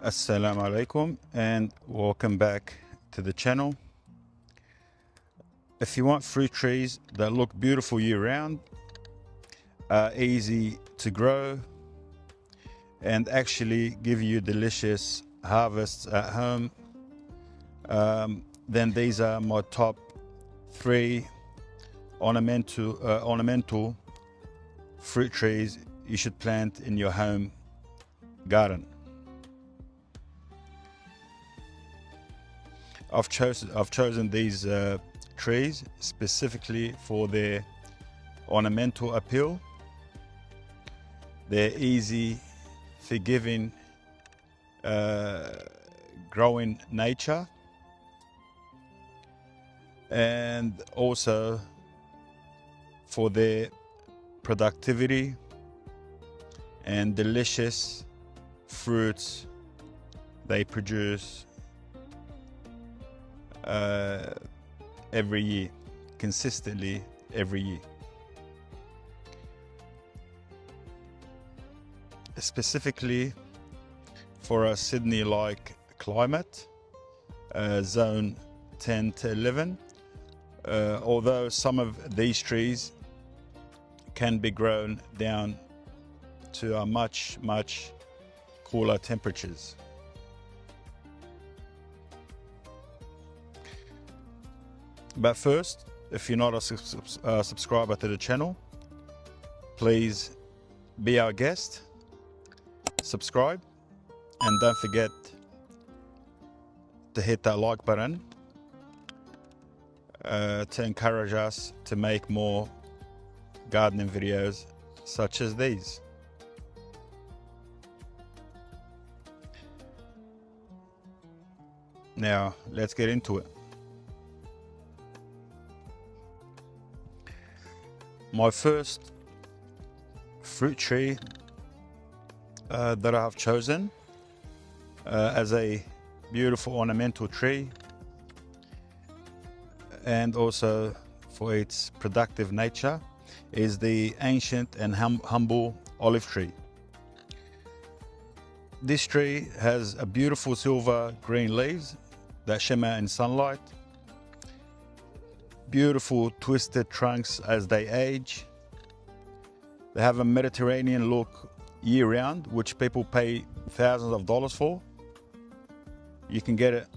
Assalamu alaikum and welcome back to the channel. If you want fruit trees that look beautiful year round, are easy to grow and actually give you delicious harvests at home, then these are my top 3 ornamental fruit trees you should plant in your home garden. I've chosen these trees specifically for their ornamental appeal, their easy, forgiving, growing nature, and also for their productivity and delicious fruits they produce every year, consistently every year. Specifically for a Sydney-like climate, zone 10 to 11, although some of these trees can be grown down to a much cooler temperatures. But first, if you're not a subscriber to the channel, please be our guest, subscribe, and don't forget to hit that like button to encourage us to make more gardening videos such as these. Now let's get into it. My first fruit tree that I have chosen as a beautiful ornamental tree, and also for its productive nature, is the ancient and humble olive tree. This tree has a beautiful silver green leaves that shimmer in sunlight, beautiful twisted trunks as they age. They have a Mediterranean look year round, which people pay thousands of dollars for. You can get it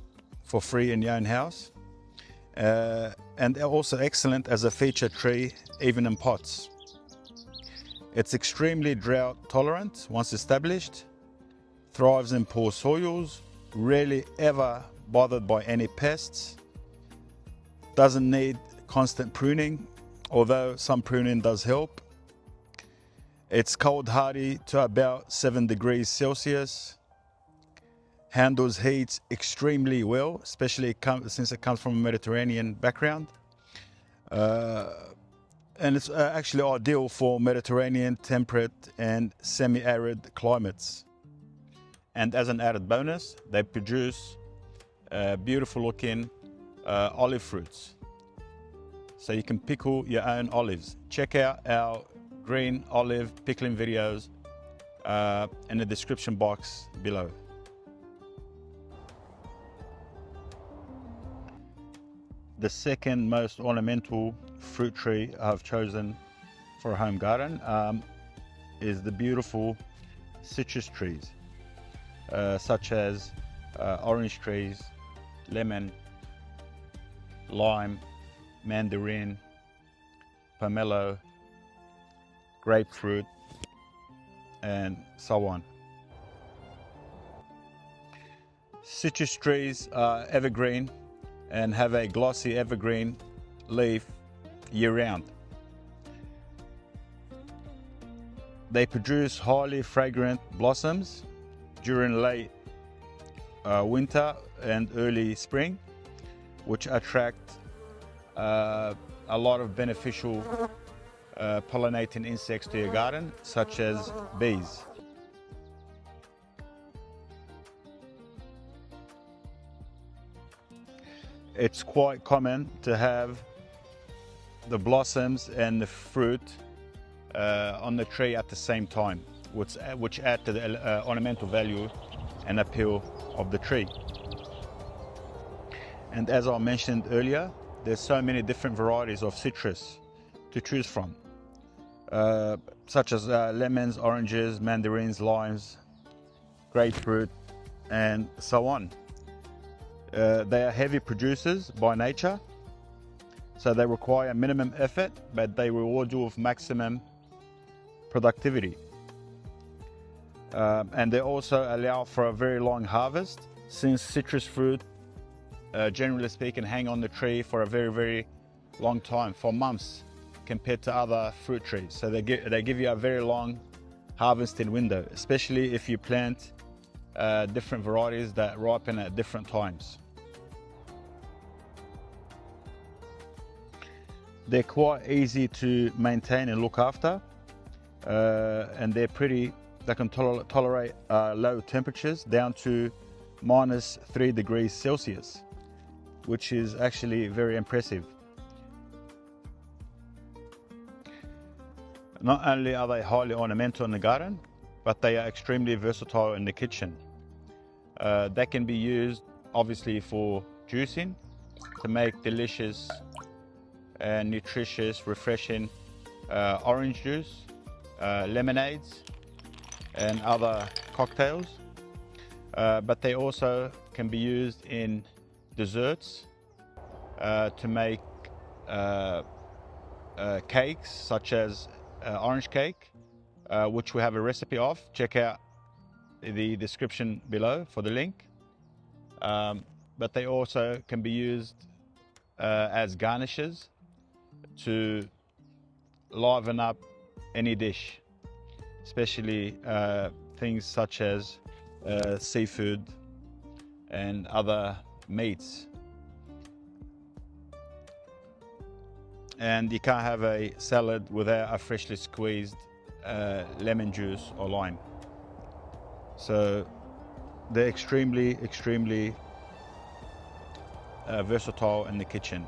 for free in your own house. And they're also excellent as a feature tree, even in pots. It's extremely drought tolerant once established, thrives in poor soils, rarely ever bothered by any pests, doesn't need constant pruning, although some pruning does help. It's cold hardy to about 7 degrees Celsius, handles heat extremely well, especially since it comes from a Mediterranean background. And it's actually ideal for Mediterranean, temperate and semi-arid climates. And as an added bonus, they produce beautiful looking olive fruits. So you can pickle your own olives. Check out our green olive pickling videos in the description box below. The second most ornamental fruit tree I've chosen for a home garden is the beautiful citrus trees, such as orange trees, lemon, lime, mandarin, pomelo, grapefruit, and so on. Citrus trees are evergreen and have a glossy evergreen leaf year-round. They produce highly fragrant blossoms during late winter and early spring, which attract a lot of beneficial pollinating insects to your garden, such as bees. It's quite common to have the blossoms and the fruit on the tree at the same time, which add to the ornamental value and appeal of the tree. And as I mentioned earlier, there's so many different varieties of citrus to choose from, such as lemons, oranges, mandarins, limes, grapefruit, and so on. They are heavy producers by nature, so they require minimum effort, but they reward you with maximum productivity. And they also allow for a very long harvest, since citrus fruit, generally speaking, hang on the tree for a very, very long time, for months, compared to other fruit trees. So they give you a very long harvesting window, especially if you plant different varieties that ripen at different times. They're quite easy to maintain and look after, and they can tolerate low temperatures down to -3 degrees Celsius, which is actually very impressive. Not only are they highly ornamental in the garden, but they are extremely versatile in the kitchen. They can be used obviously for juicing, to make delicious and nutritious, refreshing orange juice, lemonades, and other cocktails. But they also can be used in desserts, to make cakes, such as orange cake, which we have a recipe of. Check out the description below for the link. But they also can be used as garnishes to liven up any dish, especially things such as seafood and other meats. And you can't have a salad without a freshly squeezed lemon juice or lime. So they're extremely versatile in the kitchen.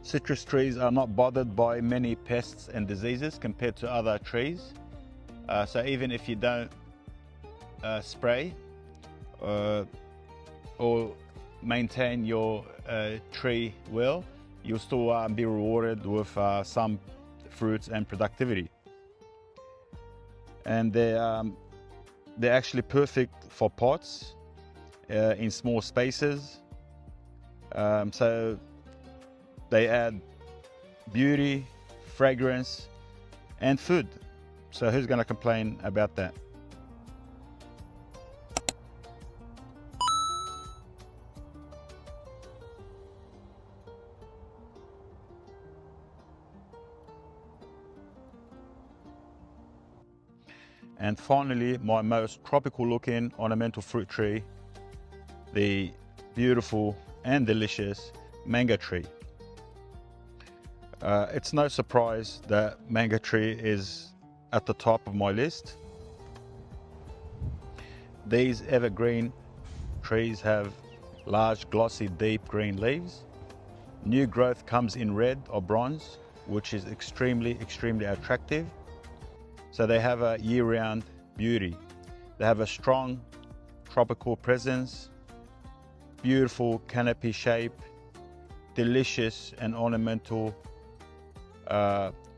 Citrus trees are not bothered by many pests and diseases compared to other trees. So even if you don't spray or maintain your tree well, you'll still be rewarded with some fruits and productivity. And they're actually perfect for pots in small spaces. So they add beauty, fragrance, and food. So who's going to complain about that? And finally, my most tropical looking ornamental fruit tree, the beautiful and delicious mango tree. It's no surprise that mango tree is at the top of my list. These evergreen trees have large, glossy, deep green leaves. New growth comes in red or bronze, which is extremely attractive. So they have a year-round beauty. They have a strong tropical presence, beautiful canopy shape, delicious and ornamental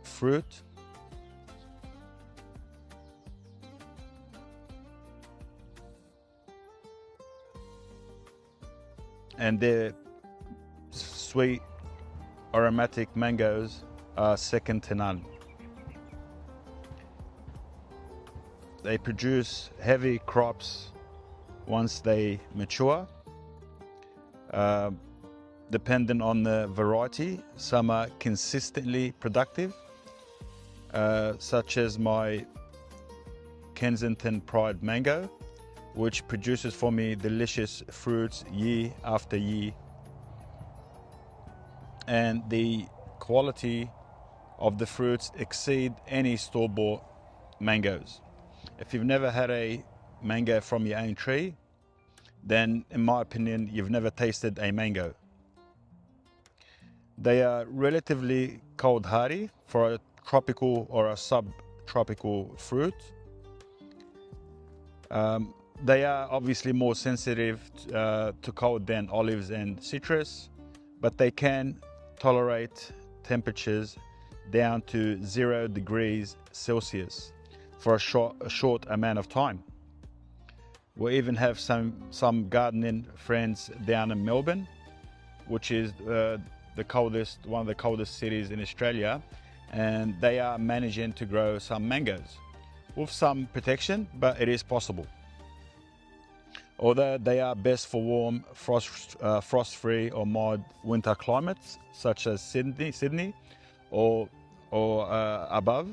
fruit. And their sweet aromatic mangoes are second to none. They produce heavy crops once they mature. Depending on the variety, some are consistently productive, such as my Kensington Pride mango, which produces for me delicious fruits year after year. And the quality of the fruits exceed any store-bought mangoes. If you've never had a mango from your own tree, then in my opinion, you've never tasted a mango. They are relatively cold hardy for a tropical or a subtropical fruit. They are obviously more sensitive to cold than olives and citrus, but they can tolerate temperatures down to 0 degrees Celsius for a short amount of time. We even have some gardening friends down in Melbourne, which is one of the coldest cities in Australia, and they are managing to grow some mangoes with some protection, but it is possible. Although they are best for warm, frost-free or mild winter climates, such as Sydney or above,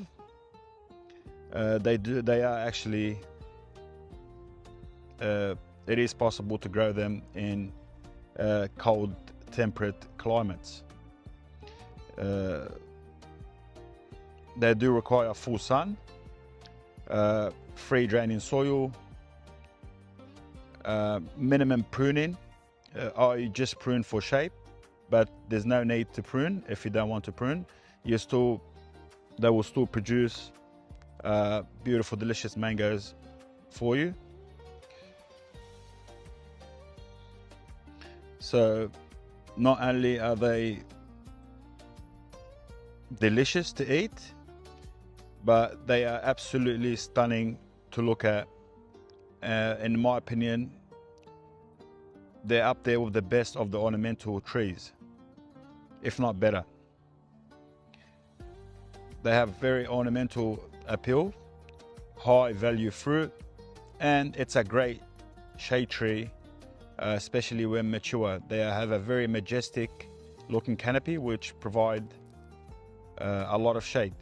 they are actually. It is possible to grow them in cold, temperate climates. They do require full sun, free draining soil, minimum pruning. I just prune for shape, but there's no need to prune if you don't want to prune. They will still produce beautiful, delicious mangoes for you. So not only are they delicious to eat, but they are absolutely stunning to look at. In my opinion, they're up there with the best of the ornamental trees, if not better. They have very ornamental appeal, high value fruit, and it's a great shade tree, especially when mature. They have a very majestic looking canopy which provide a lot of shade.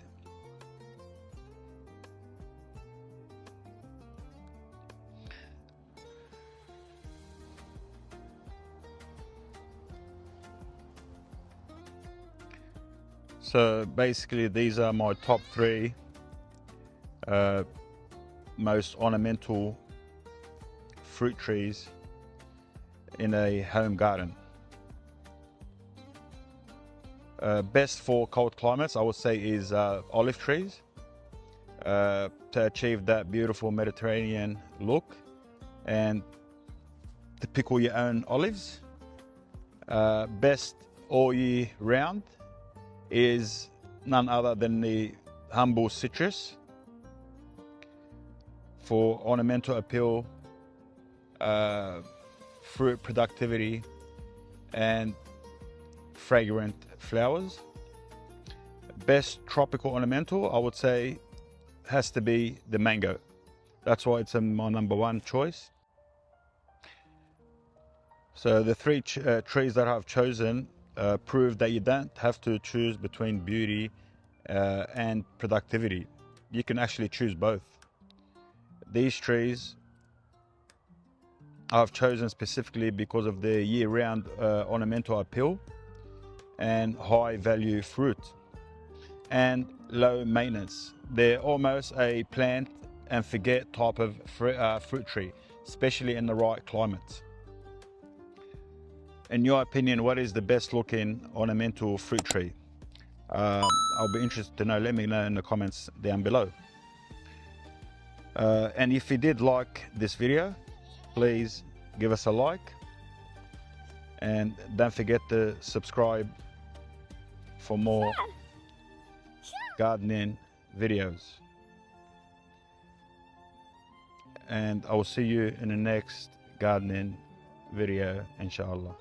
So basically these are my top 3 most ornamental fruit trees in a home garden. Best for cold climates, I would say, is olive trees to achieve that beautiful Mediterranean look and to pickle your own olives. Best all year round is none other than the humble citrus for ornamental appeal, fruit productivity, and fragrant flowers. Best tropical ornamental, I would say, has to be the mango. That's why it's my #1 choice. So the 3 trees that I've chosen prove that you don't have to choose between beauty and productivity. You can actually choose both. These trees I've chosen specifically because of their year-round ornamental appeal and high value fruit and low maintenance. They're almost a plant and forget type of fruit tree, especially in the right climate. In your opinion, what is the best looking ornamental fruit tree? I'll be interested to know. Let me know in the comments down below. And if you did like this video, please give us a like and don't forget to subscribe for more gardening videos. And I will see you in the next gardening video, inshallah.